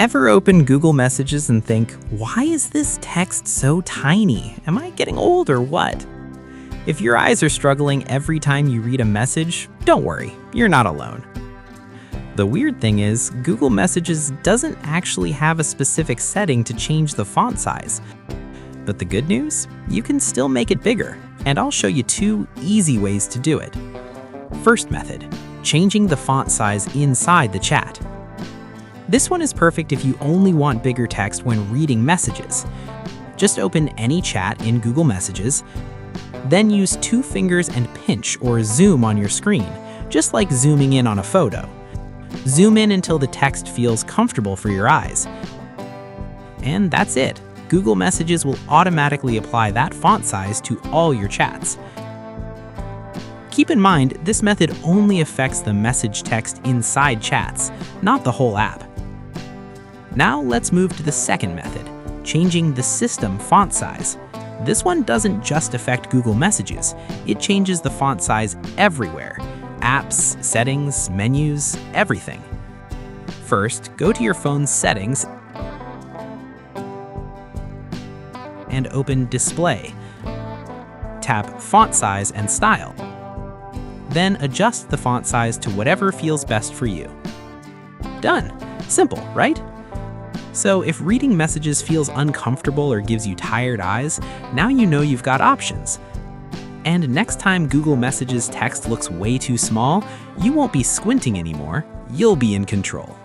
Ever open Google Messages and think, why is this text so tiny? Am I getting old or what? If your eyes are struggling every time you read a message, don't worry, you're not alone. The weird thing is, Google Messages doesn't actually have a specific setting to change the font size. But the good news? You can still make it bigger, and I'll show you 2 easy ways to do it. First method, changing the font size inside the chat. This one is perfect if you only want bigger text when reading messages. Just open any chat in Google Messages, then use 2 fingers and pinch or zoom on your screen, just like zooming in on a photo. Zoom in until the text feels comfortable for your eyes. And that's it. Google Messages will automatically apply that font size to all your chats. Keep in mind, this method only affects the message text inside chats, not the whole app. Now let's move to the second method, changing the system font size. This one doesn't just affect Google Messages, it changes the font size everywhere. Apps, settings, menus, everything. First, go to your phone's settings and open Display. Tap Font Size and Style. Then adjust the font size to whatever feels best for you. Done. Simple, right? So if reading messages feels uncomfortable or gives you tired eyes, now you know you've got options. And next time Google Messages text looks way too small, you won't be squinting anymore, you'll be in control.